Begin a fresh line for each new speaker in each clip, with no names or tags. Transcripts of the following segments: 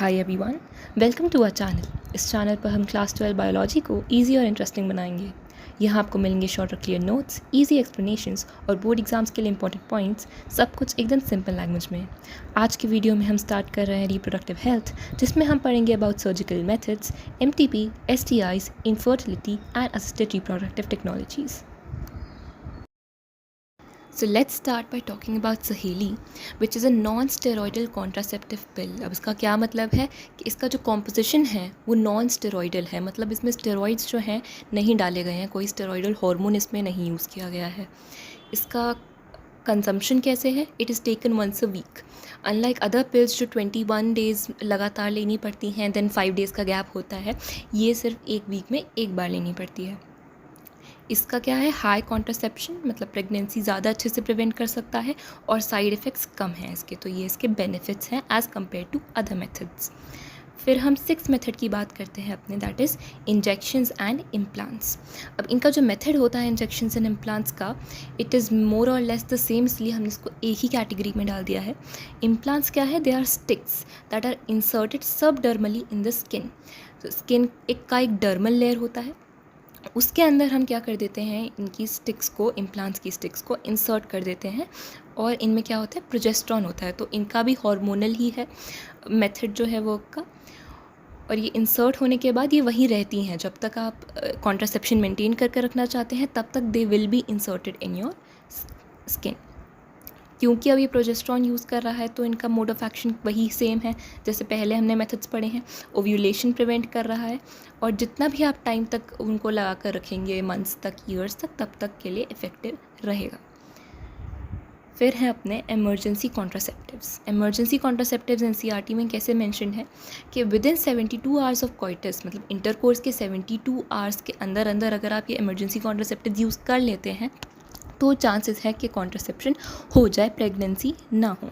Hi everyone, welcome to our channel. इस channel पर हम क्लास 12 बायोलॉजी को इजी और इंटरेस्टिंग बनाएंगे। यहाँ आपको मिलेंगे शॉर्ट और क्लियर नोट्स, इजी एक्सप्लेनेशंस और बोर्ड एग्जाम्स के लिए इंपॉर्टेंट पॉइंट्स, सब कुछ एकदम सिंपल लैंग्वेज में। आज की वीडियो में हम स्टार्ट कर रहे हैं रिप्रोडक्टिव हेल्थ, जिसमें हम पढ़ेंगे about surgical methods, MTP, STIs, infertility and assisted reproductive technologies. So let's start by talking about सहेली, which is a non-steroidal contraceptive pill। अब इसका क्या मतलब है कि इसका जो कॉम्पोजिशन है वो नॉन स्टेरॉइडल है, मतलब इसमें स्टेरॉइड्स जो हैं नहीं डाले गए हैं, कोई स्टेरॉइडल हार्मोन इसमें नहीं यूज़ किया गया है। इसका कंजम्पशन कैसे है? It is taken once a week. Unlike other pills जो 21 डेज़ लगातार लेनी पड़ती हैं, देन 5 डेज़ का गैप होता है, ये सिर्फ एक वीक में एक बार लेनी पड़ती है। इसका क्या है? हाई कॉन्ट्रासेप्शन, मतलब प्रेगनेंसी ज़्यादा अच्छे से प्रिवेंट कर सकता है और साइड इफ़ेक्ट्स कम हैं इसके, तो ये इसके बेनिफिट्स हैं as compare to other methods. फिर हम 6th मेथड की बात करते हैं अपने, that is injections and implants. अब इनका जो मेथड होता है इंजेक्शंस एंड इम्प्लांट्स का, इट इज़ मोर और लेस द सेम, इसलिए हमने इसको एक ही कैटेगरी में डाल दिया है। इम्प्लांट्स क्या है? They are sticks that are inserted subdermally in the skin. तो स्किन एक डर्मल लेयर होता है, उसके अंदर हम क्या कर देते हैं, इनकी स्टिक्स को, इम्प्लांट्स की स्टिक्स को इंसर्ट कर देते हैं और इनमें क्या होता है? प्रोजेस्टेरॉन होता है। तो इनका भी हार्मोनल ही है मेथड जो है वो का, और ये इंसर्ट होने के बाद ये वहीं रहती हैं जब तक आप कॉन्ट्रासेप्शन मेंटेन करके रखना चाहते हैं, तब तक they will be inserted in your skin. क्योंकि अब ये प्रोजेस्टेरॉन यूज़ कर रहा है तो इनका मोड ऑफ एक्शन वही सेम है जैसे पहले हमने मेथड्स पढ़े हैं। ओव्यूलेशन प्रिवेंट कर रहा है और जितना भी आप टाइम तक उनको लगा कर रखेंगे, मंथ्स तक, ईयर्स तक, तब तक के लिए इफ़ेक्टिव रहेगा। फिर है अपने emergency contraceptives. Emergency contraceptives NCERT में कैसे मेंशन है कि विदिन 72 आवर्स ऑफ कोइटस, मतलब इंटरकोर्स के 72 आवर्स के अंदर अंदर अगर आप ये इमरजेंसी कॉन्ट्रासेप्टिव्स यूज़ कर लेते हैं तो चांसेस है कि कॉन्ट्रासेप्शन हो जाए, प्रेगनेंसी ना हो।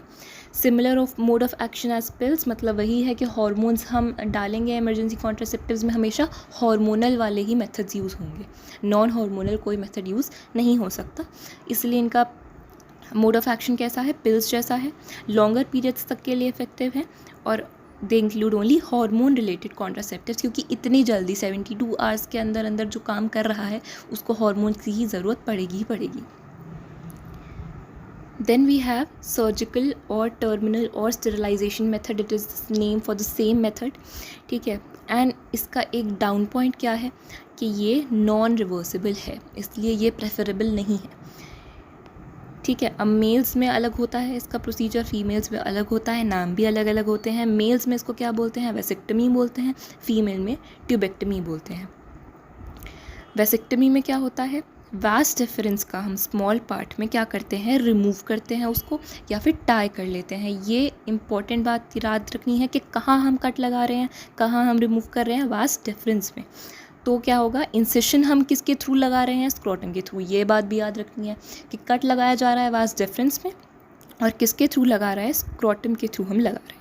Similar of mode of action as pills, मतलब वही है कि हार्मोन्स हम डालेंगे इमरजेंसी कॉन्ट्रासेप्टिव्स में, हमेशा हार्मोनल वाले ही मेथड्स यूज़ होंगे, नॉन हार्मोनल कोई मेथड यूज़ नहीं हो सकता। इसलिए इनका मोड ऑफ एक्शन कैसा है? पिल्स जैसा है, लॉन्गर पीरियड्स तक के लिए इफेक्टिव है और they include only hormone related contraceptives, क्योंकि इतनी जल्दी 72 आवर्स के अंदर अंदर जो काम कर रहा है उसको हार्मोन की ही ज़रूरत पड़ेगी ही पड़ेगी। Then we have surgical or terminal or sterilization method. It is name for the same method, ठीक है। एंड इसका एक डाउन पॉइंट क्या है कि ये नॉन रिवर्सिबल है, इसलिए ये प्रेफरेबल नहीं है, ठीक है। अब मेल्स में अलग होता है इसका प्रोसीजर, फीमेल्स में अलग होता है, नाम भी अलग अलग होते हैं। मेल्स में इसको क्या बोलते हैं? वेसेक्टमी बोलते हैं, फीमेल में ट्यूबेक्टमी बोलते हैं। वेसेक्टमी में क्या होता है? वास्ट डिफरेंस का हम स्मॉल पार्ट में क्या करते हैं? रिमूव करते हैं उसको या फिर टाई कर लेते हैं। ये इंपॉर्टेंट बात याद रखनी है कि कहाँ हम कट लगा रहे हैं, कहाँ हम रिमूव कर रहे हैं, वास्ट डिफरेंस में। तो क्या होगा? इंसिशन हम किसके थ्रू लगा रहे हैं? स्क्रोटम के थ्रू। ये बात भी याद रखनी है कि कट लगाया जा रहा है वास्ट डिफरेंस में और किसके थ्रू लगा रहा है? स्क्रोटम के थ्रू हम लगा रहे हैं,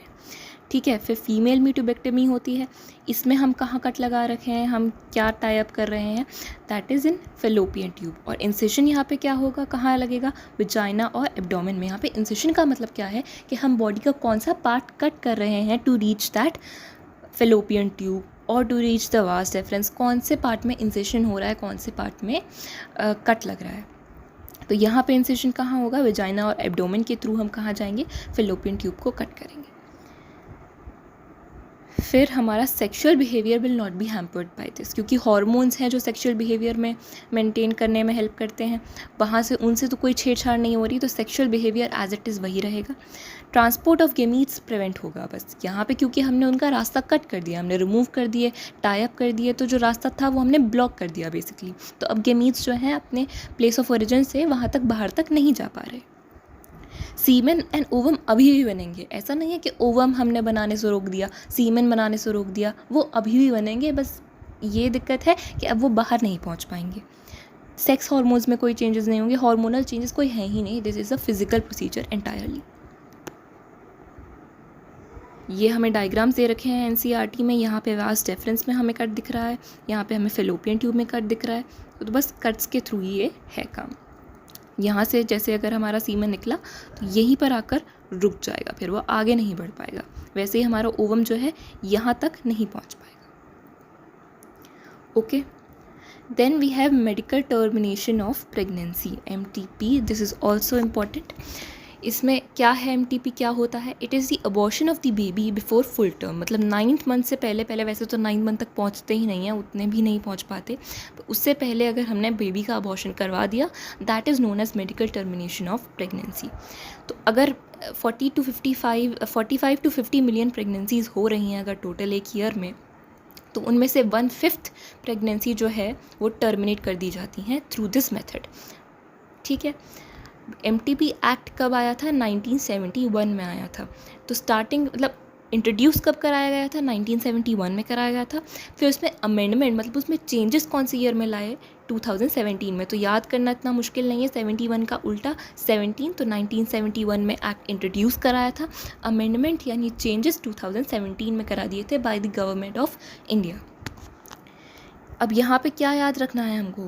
ठीक है। फिर फीमेल में ट्यूबेक्टमी होती है, इसमें हम कहाँ कट लगा रखे हैं, हम क्या टाई अप कर रहे हैं? That is in fallopian tube. और इंसिशन यहाँ पे क्या होगा, कहाँ लगेगा? विजाइना और एब्डोमेन में। यहाँ पे इंसिशन का मतलब क्या है कि हम बॉडी का कौन सा पार्ट कट कर रहे हैं to reach that fallopian tube और to reach the vas deferens. कौन से पार्ट में इंसिशन हो रहा है, कौन से पार्ट में कट लग रहा है। तो यहाँ पे इंसिशन कहाँ होगा? विजाइना और एब्डोमेन के थ्रू हम कहाँ जाएंगे? फेलोपियन ट्यूब को कट करेंगे। फिर हमारा sexual behaviour will not be hampered by this, क्योंकि हॉर्मोन्स हैं जो सेक्सुअल बिहेवियर में मेंटेन करने में हेल्प करते हैं, वहाँ से उनसे तो कोई छेड़छाड़ नहीं हो रही, तो sexual behaviour as it is वही रहेगा। ट्रांसपोर्ट ऑफ गेमीट्स प्रिवेंट होगा बस यहाँ पे, क्योंकि हमने उनका रास्ता कट कर दिया, हमने रिमूव कर दिए, टाई अप कर दिए, तो जो रास्ता था वो हमने ब्लॉक कर दिया बेसिकली। तो अब गेमीट्स जो हैं अपने प्लेस ऑफ ओरिजिन से वहाँ तक, बाहर तक नहीं जा पा रहे। सीमेन एंड ओवम अभी भी बनेंगे, ऐसा नहीं है कि ओवम हमने बनाने से रोक दिया, सीमेन बनाने से रोक दिया, वो अभी भी बनेंगे, बस ये दिक्कत है कि अब वो बाहर नहीं पहुंच पाएंगे। सेक्स हार्मोन्स में कोई चेंजेस नहीं होंगे, हार्मोनल चेंजेस कोई है ही नहीं, this is a physical procedure entirely. ये हमें डायग्राम्स दे रखे हैं NCERT में, यहाँ पे वास्ट डिफरेंस में हमें कट दिख रहा है, यहाँ पे हमें फेलोपियन ट्यूब में कट दिख रहा है, तो बस कट्स के थ्रू ही ये है काम। यहाँ से जैसे अगर हमारा सीमेन निकला तो यहीं पर आकर रुक जाएगा, फिर वो आगे नहीं बढ़ पाएगा। वैसे ही हमारा ओवम जो है यहाँ तक नहीं पहुँच पाएगा। Okay, then we have medical termination of pregnancy, MTP। This is also important. इसमें क्या है, MTP क्या होता है? It is the abortion of the baby before full term, मतलब 9th मंथ से पहले, वैसे तो 9th मंथ तक पहुंचते ही नहीं हैं, उतने भी नहीं पहुंच पाते, तो उससे पहले अगर हमने बेबी का अबॉर्शन करवा दिया, that is known as medical termination of pregnancy. तो अगर 45 to 50 मिलियन प्रेगनेंसीज़ हो रही हैं अगर टोटल एक ईयर में, तो उनमें से 1/5 प्रेगनेंसी जो है वो टर्मिनेट कर दी जाती हैं थ्रू दिस मेथड। ठीक है, MTP एक्ट कब आया था? 1971 में आया था। तो स्टार्टिंग मतलब इंट्रोड्यूस कब कराया गया था? 1971 में कराया गया था। फिर उसमें अमेंडमेंट मतलब उसमें चेंजेस कौन से ईयर में लाए? 2017 में। तो याद करना इतना मुश्किल नहीं है, 71 का उल्टा 17, तो 1971 में एक्ट इंट्रोड्यूस कराया था। अमेंडमेंट यानी चेंजेस 2017 में करा दिए थे by the government of India. अब यहाँ पे क्या याद रखना है हमको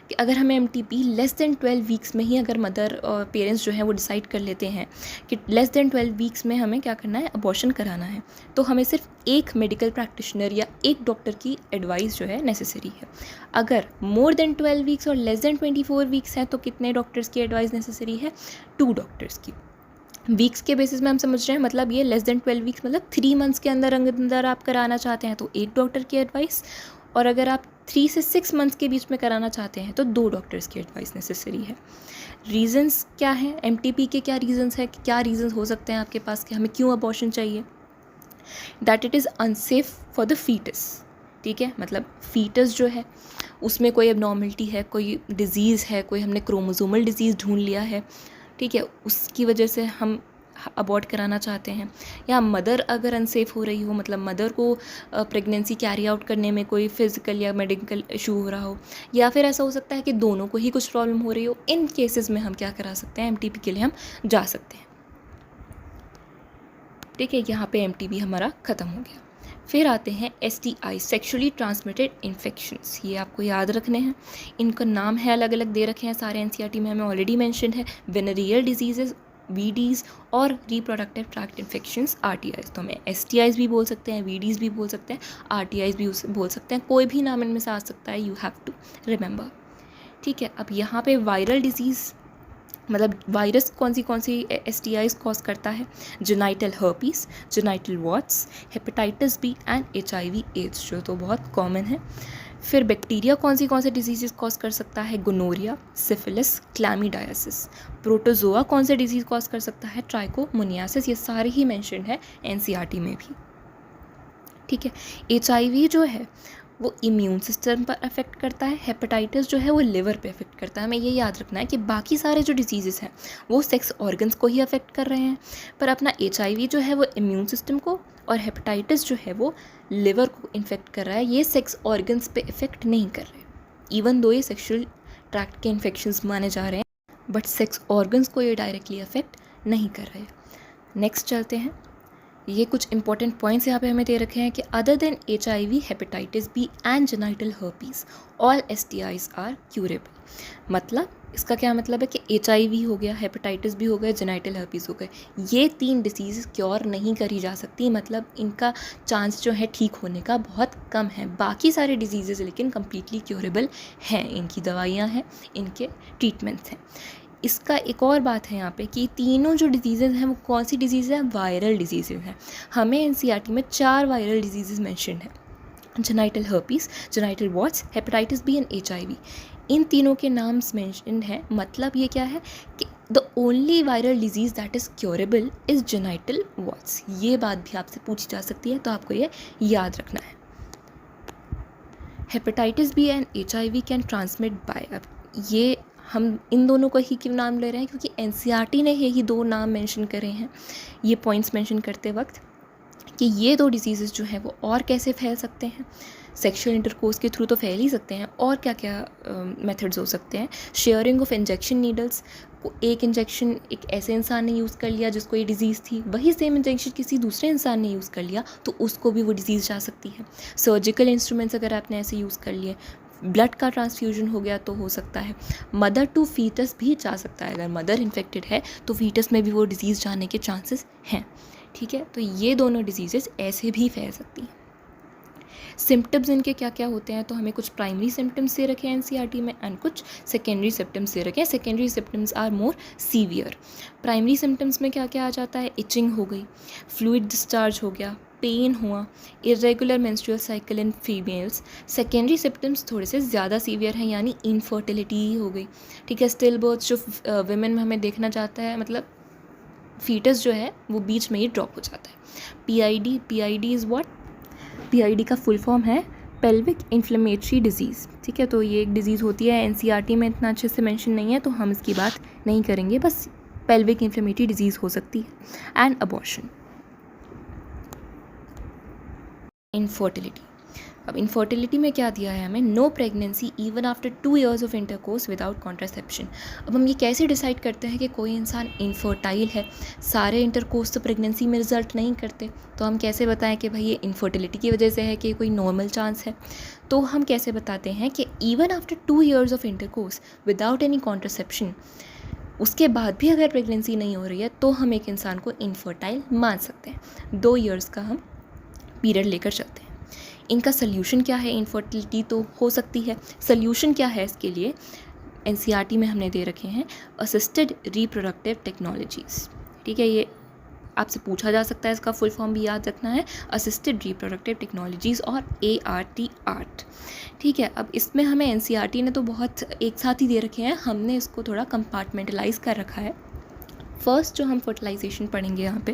कि अगर हमें MTP लेस देन 12 वीक्स में ही, अगर मदर और पेरेंट्स जो हैं वो डिसाइड कर लेते हैं कि लेस देन 12 वीक्स में हमें क्या करना है, अबॉर्शन कराना है, तो हमें सिर्फ एक मेडिकल प्रैक्टिशनर या एक डॉक्टर की एडवाइस जो है नेसेसरी है। अगर मोर देन 12 वीक्स और लेस देन 24 वीक्स हैं तो कितने डॉक्टर्स की एडवाइस नेसेसरी है? 2 डॉक्टर्स की। वीक्स के बेसिस में हम समझ रहे हैं, मतलब ये लेस देन 12 वीक्स मतलब 3 मंथ्स के अंदर आप कराना चाहते हैं तो एक डॉक्टर की एडवाइस, और अगर आप 3 से 6 मंथ्स के बीच में कराना चाहते हैं तो 2 डॉक्टर्स की एडवाइस नेसेसरी है। रीज़न्स क्या हैं? MTP के क्या रीज़न्स हैं, क्या रीज़न्स हो सकते हैं आपके पास कि हमें क्यों अबॉर्शन चाहिए? That it is unsafe for the foetus. ठीक है, मतलब फीटस जो है उसमें कोई एबनॉर्मलिटी है, कोई डिज़ीज़ है, कोई हमने क्रोमोसोमल डिज़ीज़ ढूंढ लिया है, ठीक है, उसकी वजह से हम अबॉर्ट कराना चाहते हैं, या मदर अगर अनसेफ हो रही हो, मतलब मदर को प्रेगनेंसी कैरी आउट करने में कोई फिज़िकल या मेडिकल इशू हो रहा हो, या फिर ऐसा हो सकता है कि दोनों को ही कुछ प्रॉब्लम हो रही हो। इन केसेस में हम क्या करा सकते हैं? MTP के लिए हम जा सकते हैं। ठीक है, यहाँ पे MTP हमारा ख़त्म हो गया। फिर आते हैं STI, सेक्शुअली ट्रांसमिटेड इन्फेक्शंस। ये आपको याद रखने हैं, इनका नाम है अलग अलग दे रखे हैं सारे NCERT में, हमें ऑलरेडी मैंशन है। वेनेरियल डिजीज़ेज़, VDs और रिप्रोडक्टिव ट्रैक्ट इन्फेक्शंस, RTIs। तो हमें STIs भी बोल सकते हैं, VDs भी बोल सकते हैं, RTIs भी बोल सकते हैं, कोई भी नाम इनमें से आ सकता है, यू हैव टू रिमेंबर। ठीक है, अब यहाँ पे वायरल डिजीज़ मतलब वायरस कौन सी STIs कॉज करता है? Genital herpes, genital warts, hepatitis B and HIV AIDS, जो तो बहुत कॉमन है। फिर बैक्टीरिया कौन से डिजीज़ कॉज कर सकता है? Gonorrhoea, syphilis, क्लैमिडाइसिस। प्रोटोजोआ कौन से डिजीज़ कॉज कर सकता है? ट्राइकोमोनियासिस। ये सारे ही मेंशन्ड है NCERT में भी। ठीक है, HIV जो है वो इम्यून सिस्टम पर अफेक्ट करता है, हेपेटाइटिस जो है वो लिवर पे अफेक्ट करता है। हमें ये याद रखना है कि बाकी सारे जो डिजीज़ेस हैं वो सेक्स ऑर्गन्स को ही अफेक्ट कर रहे हैं, पर अपना HIV जो है वो इम्यून सिस्टम को, और हेपेटाइटिस जो है वो लिवर को इन्फेक्ट कर रहा है। ये सेक्स ऑर्गन्स पे इफेक्ट नहीं कर रहे, इवन दो ये सेक्शुअल ट्रैक्ट के इन्फेक्शंस माने जा रहे हैं, बट सेक्स ऑर्गन्स को ये डायरेक्टली अफेक्ट नहीं कर रहे। नेक्स्ट चलते हैं, ये कुछ इंपॉर्टेंट पॉइंट्स यहाँ पे हमें दे रखे हैं कि other than HIV, hepatitis B and genital herpes, all STIs are curable. मतलब इसका क्या मतलब है कि HIV हो गया, हेपेटाइटिस B हो गया, जेनाइटल हर्पीस हो गए, ये 3 डिसीज़ क्योर नहीं करी जा सकती, मतलब इनका चांस जो है ठीक होने का बहुत कम है। बाकी सारे डिजीज़ेज़ लेकिन कम्प्लीटली क्योरेबल हैं, इनकी दवाइयाँ हैं, इनके ट्रीटमेंट्स हैं। इसका एक और बात है यहाँ पे कि तीनों जो डिजीज़ेज़ हैं वो कौन सी डिजीज़ है? वायरल डिजीज़ेज़ हैं। हमें NCERT में 4 वायरल डिजीज़ेज़ मेंशन है, genital herpes, genital warts, hepatitis B and HIV। इन तीनों के नाम्स मेंशन हैं। मतलब ये क्या है कि the only viral disease that is curable is genital warts. ये बात भी आपसे पूछी जा सकती है, तो आपको ये याद रखना है। Hepatitis B and HIV can transmit by, अब ये हम इन दोनों का ही क्यों नाम ले रहे हैं? क्योंकि NCERT ने यही 2 नाम मेंशन करे हैं ये पॉइंट्स मेंशन करते वक्त, कि ये 2 डिजीज़ेज़ जो हैं वो और कैसे फैल सकते हैं। सेक्शुअल इंटरकोर्स के थ्रू तो फैल ही सकते हैं, और क्या क्या मेथड्स हो सकते हैं? शेयरिंग ऑफ इंजेक्शन नीडल्स, को एक इंजेक्शन एक ऐसे इंसान ने यूज़ कर लिया जिसको ये डिज़ीज़ थी, वही सेम इंजेक्शन किसी दूसरे इंसान ने यूज़ कर लिया तो उसको भी वो डिज़ीज़ जा सकती है। सर्जिकल इंस्ट्रूमेंट्स अगर आपने ऐसे यूज़ कर लिए, ब्लड का ट्रांसफ्यूजन हो गया तो हो सकता है। मदर टू फीटस भी जा सकता है, अगर मदर इन्फेक्टेड है तो फीटस में भी वो डिज़ीज़ जाने के चांसेस हैं। ठीक है, तो ये दोनों डिजीज़ेस ऐसे भी फैल सकती हैं। सिम्टम्स इनके क्या क्या होते हैं, तो हमें कुछ प्राइमरी सिम्टम्स दे रखे हैं एनसीईआरटी में एंड कुछ सेकेंडरी सिम्टम्स दे रखे हैं। Secondary symptoms are more severe. Primary symptoms में क्या क्या आ जाता है, इचिंग हो गई, फ्लूइड डिस्चार्ज हो गया, पेन हुआ, irregular menstrual cycle in females. Secondary symptoms थोड़े से ज़्यादा सीवियर हैं, यानी इनफर्टिलिटी हो गई। ठीक है, स्टिल बर्थ जो विमेन में हमें देखना चाहता है, मतलब फीटस जो है वो बीच में ही ड्रॉप हो जाता है। पीआईडी इज़ व्हाट, पीआईडी का फुल फॉर्म है पेल्विक इन्फ्लेमेटरी डिजीज़। ठीक है, तो ये एक डिज़ीज़ होती है, एनसीईआरटी में इतना अच्छे से मेंशन नहीं है तो हम इसकी बात नहीं करेंगे, बस पेल्विक इन्फ्लेमेटरी डिजीज़ हो सकती है। And abortion. इनफर्टिलिटी, अब इनफर्टिलिटी में क्या दिया है हमें, no pregnancy even after 2 years of intercourse without contraception. अब हम ये कैसे डिसाइड करते हैं कि कोई इंसान इनफर्टाइल है, सारे इंटरकोर्स तो प्रेगनेंसी में रिजल्ट नहीं करते, तो हम कैसे बताएं कि भाई ये इनफर्टिलिटी की वजह से है कि कोई नॉर्मल चांस है। तो हम कैसे बताते हैं कि even after 2 years of intercourse without any contraception, उसके बाद भी अगर प्रेगनेंसी नहीं हो रही है तो हम एक इंसान को इनफर्टाइल मान सकते हैं। 2 years का हम पीरियड लेकर चलते हैं। इनका सल्यूशन क्या है, इनफर्टिलिटी तो हो सकती है, सल्यूशन क्या है इसके लिए, एनसीईआरटी में हमने दे रखे हैं असिस्टेड रिप्रोडक्टिव टेक्नोलॉजीज़। ठीक है, ये आपसे पूछा जा सकता है, इसका फुल फॉर्म भी याद रखना है, असिस्टेड रिप्रोडक्टिव टेक्नोलॉजीज़ और ART। ठीक है, अब इसमें हमें एनसीईआरटी ने तो बहुत एक साथ ही दे रखे हैं, हमने इसको थोड़ा कंपार्टमेंटलाइज कर रखा है। फर्स्ट जो हम फर्टिलाइजेशन पढ़ेंगे यहाँ पे,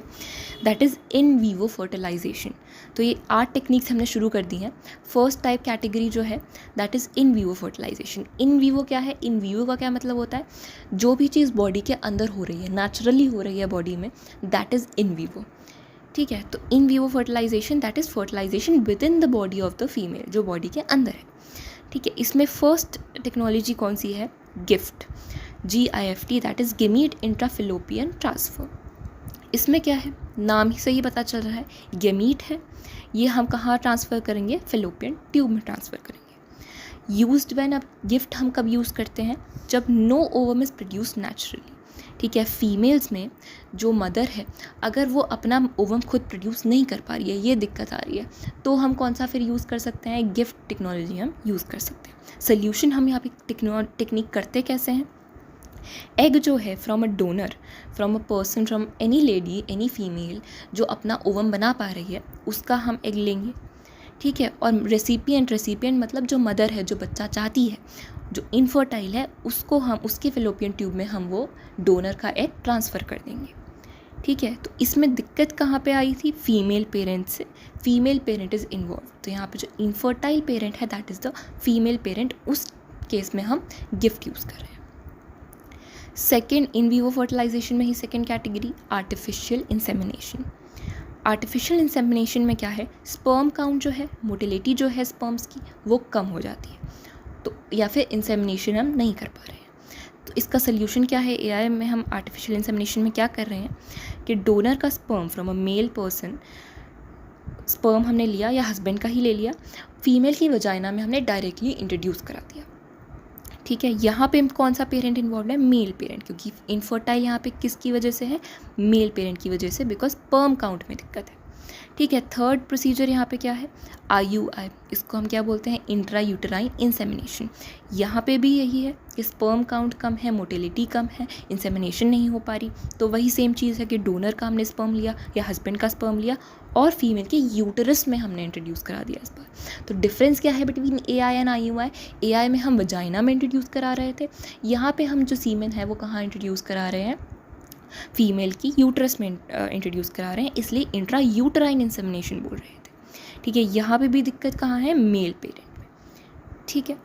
that is in vivo fertilisation. तो ये 8 टेक्निक्स हमने शुरू कर दी हैं। फर्स्ट टाइप कैटेगरी जो है that is in vivo fertilisation. In vivo क्या है, इन वीवो का क्या मतलब होता है, जो भी चीज़ बॉडी के अंदर हो रही है, नेचुरली हो रही है बॉडी में, दैट इज़ इन वीवो। ठीक है, तो in vivo fertilisation that is fertilisation within the body of the female, जो बॉडी के अंदर है। ठीक है, इसमें फर्स्ट टेक्नोलॉजी कौन सी है, gift, GIFT, that is gamete intrafallopian transfer. इसमें क्या है, नाम ही से ही पता चल रहा है, गेमीट है, ये हम कहाँ ट्रांसफ़र करेंगे, फिलोपियन ट्यूब में ट्रांसफ़र करेंगे। यूज्ड व्हेन, अब गिफ्ट हम कब यूज़ करते हैं, जब no ovum is produce naturally. ठीक है, फीमेल्स में जो मदर है अगर वो अपना ओवम खुद प्रोड्यूस नहीं कर पा रही है, ये दिक्कत आ रही है, तो हम कौन सा फिर यूज़ कर सकते हैं, गिफ्ट टेक्नोलॉजी हम यूज़ कर सकते हैं। सोल्यूशन हम यहाँ पे टेक्निक करते कैसे हैं, एग जो है from a donor, from a person, from any lady, any female जो अपना ओवम बना पा रही है, उसका हम एग लेंगे। ठीक है, और रेसिपिएंट मतलब जो मदर है, जो बच्चा चाहती है, जो इनफर्टाइल है, उसको हम उसके फिलोपियन ट्यूब में हम वो डोनर का एग ट्रांसफ़र कर देंगे। ठीक है, तो इसमें दिक्कत कहाँ पे आई थी, फीमेल पेरेंट से, फीमेल पेरेंट इज़ इन्वॉल्व। तो यहाँ पे जो इनफर्टाइल पेरेंट है that is the female parent, उस केस में हम गिफ्ट यूज़ कर रहे हैं। सेकेंड, इन वीवो फर्टिलाइजेशन में ही second category, artificial insemination. Artificial insemination में क्या है, स्पर्म काउंट जो है, मोटिलिटी जो है स्पर्म्स की, वो कम हो जाती है, तो या फिर इंसेमिनेशन हम नहीं कर पा रहे हैं। तो इसका सल्यूशन क्या है, AI में हम आर्टिफिशियल इंसेमिनेशन में क्या कर रहे हैं कि डोनर का sperm from a male person, sperm हमने लिया या हस्बैंड का ही ले लिया, फीमेल की वजाइना में हमने डायरेक्टली इंट्रोड्यूस करा दिया। ठीक है, यहाँ पे कौन सा पेरेंट इन्वॉल्व है, मेल पेरेंट, क्योंकि इनफर्टाइल यहाँ पे किसकी वजह से है, मेल पेरेंट की वजह से, बिकॉज स्पर्म काउंट में दिक्कत है। ठीक है, थर्ड प्रोसीजर यहाँ पे क्या है, IUI, इसको हम क्या बोलते हैं, इंट्रा यूटेराइन इंसेमिनेशन। यहाँ पे भी यही है कि स्पर्म काउंट कम है, मोटिलिटी कम है, इंसेमिनेशन नहीं हो पा रही, तो वही सेम चीज़ है कि डोनर का हमने स्पर्म लिया या हस्बैंड का स्पर्म लिया और फीमेल के यूटरस में हमने इंट्रोड्यूस करा दिया इस पर। तो डिफरेंस क्या है between AI and IUI, AI में हम वजाइना में इंट्रोड्यूस करा रहे थे, यहाँ पे हम जो सीमेन है वो कहाँ इंट्रोड्यूस करा रहे हैं, फीमेल की यूट्रस में इंट्रोड्यूस करा रहे हैं, इसलिए इंट्रा यूटराइन इंसेमिनेशन बोल रहे थे। ठीक है, यहाँ पे भी दिक्कत कहाँ है, मेल पेरेंट में। ठीक है,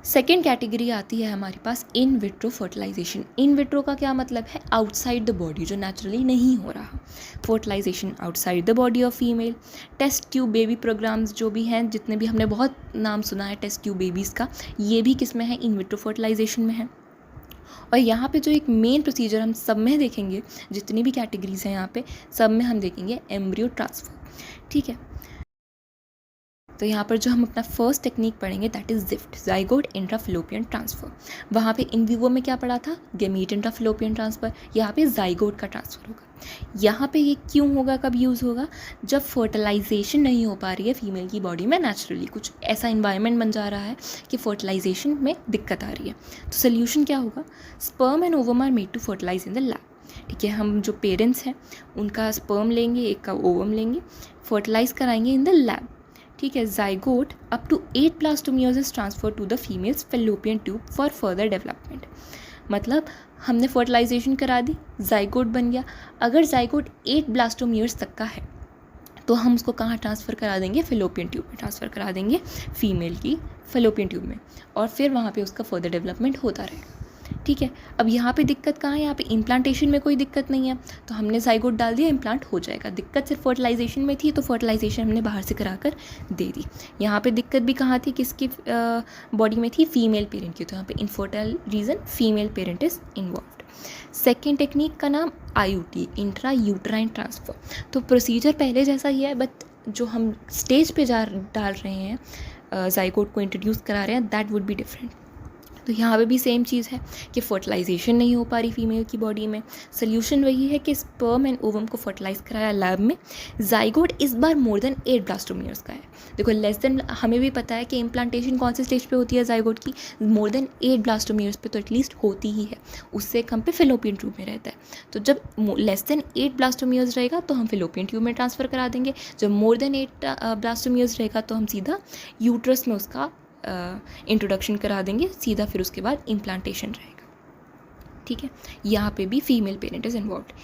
सेकेंड कैटेगरी आती है हमारे पास in vitro fertilization. In vitro का क्या मतलब है, आउटसाइड द बॉडी, जो नेचुरली नहीं हो रहा, fertilization outside the body of female. Test tube baby programmes जो भी हैं, जितने भी हमने बहुत नाम सुना है टेस्ट ट्यूब बेबीज़ का, ये भी किस में है, इन विट्रो फर्टिलाइजेशन में है। और यहाँ पे जो एक मेन प्रोसीजर हम सब में देखेंगे, जितनी भी कैटेगरीज हैं यहाँ पे सब में हम देखेंगे एम्ब्रियो ट्रांसफ़र। ठीक है, तो यहाँ पर जो हम अपना फर्स्ट टेक्निक पढ़ेंगे दैट इज़ ज़िफ्ट, ज़ाइगोट इंट्राफैलोपियन ट्रांसफ़र। वहाँ पे इन विवो में क्या पढ़ा था, गैमीट इंट्राफैलोपियन ट्रांसफ़र। यहाँ पे ज़ाइगोट का ट्रांसफ़र होगा। यहाँ पे ये क्यों होगा, कब यूज़ होगा, जब फर्टिलाइजेशन नहीं हो पा रही है फीमेल की बॉडी में नेचुरली, कुछ ऐसा इन्वायरमेंट बन जा रहा है कि फर्टिलाइजेशन में दिक्कत आ रही है। तो सोल्यूशन क्या होगा, sperm and ovum are made to fertilise in the lab. ठीक है, हम जो पेरेंट्स हैं उनका स्पर्म लेंगे, एक का ओवम लेंगे, फर्टिलाइज कराएंगे इन द लैब। ठीक है, zygote up to 8 blastomeres is transfer to the females fallopian tube for further development. मतलब हमने फर्टिलाइजेशन करा दी, ज़ाइगोट बन गया। अगर ज़ाइगोट 8 ब्लास्टोमियर्स तक का है तो हम उसको कहाँ ट्रांसफ़र करा देंगे, फैलोपियन ट्यूब में ट्रांसफ़र करा देंगे, फीमेल की फैलोपियन ट्यूब में, और फिर वहाँ पे उसका फर्दर डेवलपमेंट होता रहेगा। ठीक है, अब यहाँ पे दिक्कत कहाँ है, यहाँ पे इम्प्लांटेशन में कोई दिक्कत नहीं है, तो हमने ज़ाइगोट डाल दिया, इम्प्लांट हो जाएगा। दिक्कत सिर्फ फर्टिलाइजेशन में थी, तो फर्टिलाइजेशन हमने बाहर से कराकर दे दी। यहाँ पे दिक्कत भी कहाँ थी, किसकी बॉडी में थी, फीमेल पेरेंट की, तो यहाँ पे infertile reason female parent is involve. Second technique का नाम IUT, इंट्रा यूट्राइन ट्रांसफ़र। तो प्रोसीजर पहले जैसा ही है, बट जो हम स्टेज पे डाल रहे हैं, ज़ाइगोट को इंट्रोड्यूस करा रहे हैं, दैट वुड बी डिफरेंट। तो यहाँ पे भी सेम चीज़ है कि फर्टिलाइजेशन नहीं हो पा रही फीमेल की बॉडी में। सोल्यूशन वही है कि स्पर्म एंड ओवम को फर्टिलाइज कराया लैब में। ज़ाइगोट इस बार मोर देन 8 ब्लास्टोमियर्स का है। देखो लेस देन, हमें भी पता है कि इम्प्लांटेशन कौन से स्टेज पे होती है ज़ाइगोट की, मोर देन 8 ब्लास्टोमियर्स पे तो एटलीस्ट होती ही है, उससे कम पे फैलोपियन ट्यूब में रहता है। तो जब लेस देन 8 ब्लास्टोमियर्स रहेगा तो हम फैलोपियन ट्यूब में ट्रांसफ़र करा देंगे। जब मोर देन 8 ब्लास्टोमियर्स रहेगा तो हम सीधा यूट्रस में उसका इंट्रोडक्शन करा देंगे सीधा, फिर उसके बाद इम्प्लांटेशन रहेगा। ठीक है, यहाँ पे भी फीमेल पेरेंट इज़ इन्वॉल्व।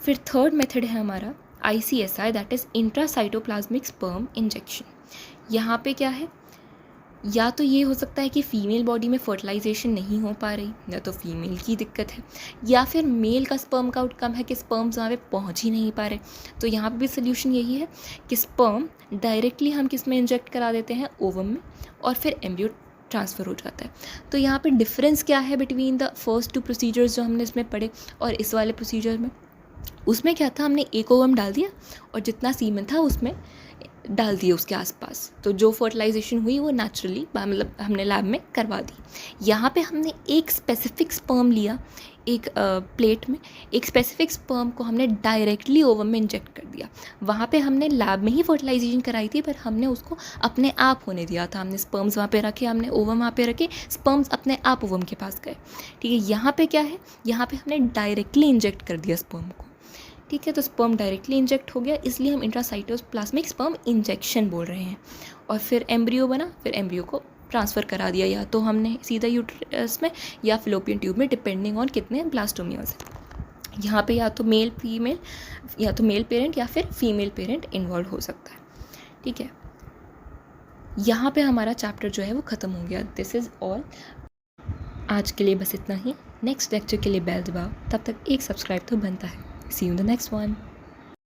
फिर थर्ड मेथड है हमारा ICSI, that is intracytoplasmic sperm injection. यहाँ पे क्या है, या तो ये हो सकता है कि फ़ीमेल बॉडी में फर्टिलाइजेशन नहीं हो पा रही, या तो फीमेल की दिक्कत है, या फिर मेल का स्पर्म काउंट कम है कि स्पर्म्स वहाँ पे पहुँच ही नहीं पा रहे। तो यहाँ पे भी सोल्यूशन यही है कि स्पर्म डायरेक्टली हम किस में इंजेक्ट करा देते हैं, ओवम में, और फिर एम्ब्रियो ट्रांसफ़र हो जाता है। तो यहाँ पे डिफरेंस क्या है बिटवीन द फर्स्ट 2 प्रोसीजर्स जो हमने इसमें पढ़े और इस वाले प्रोसीजर में। उसमें क्या था, हमने एक ओवम डाल दिया और जितना सीमेन था उसमें डाल दिए उसके आसपास, तो जो फर्टिलाइजेशन हुई वो नेचुरली मतलब हमने लैब में करवा दी। यहाँ पे हमने एक स्पेसिफिक स्पर्म लिया, एक प्लेट में एक स्पेसिफिक स्पर्म को हमने डायरेक्टली ओवम में इंजेक्ट कर दिया। वहाँ पे हमने लैब में ही फर्टिलाइजेशन कराई थी, पर हमने उसको अपने आप होने दिया था। हमने स्पर्म्स वहाँ पे रखे, हमने ओवम वहाँ पे रखे, स्पर्म्स अपने आप ओवम के पास गए। ठीक है, यहाँ पे क्या है, यहाँ पे हमने डायरेक्टली इंजेक्ट कर दिया स्पर्म को। ठीक है, तो स्पर्म डायरेक्टली इंजेक्ट हो गया, इसलिए हम इंट्रासाइटोप्लाज्मिक स्पर्म इंजेक्शन बोल रहे हैं। और फिर एम्ब्रियो बना, फिर एम्ब्रियो को ट्रांसफ़र करा दिया, या तो हमने सीधा यूट्रस में या फैलोपियन ट्यूब में, डिपेंडिंग ऑन कितने ब्लास्टोमियर्स हैं। यहाँ पे या तो मेल फीमेल, या तो मेल पेरेंट या फिर फीमेल पेरेंट इन्वॉल्व हो सकता है। ठीक है, यहाँ पे हमारा चैप्टर जो है वो ख़त्म हो गया। दिस इज़ ऑल, आज के लिए बस इतना ही। नेक्स्ट लेक्चर के लिए बेल दबाओ, तब तक एक सब्सक्राइब तो बनता है। See you in the next one.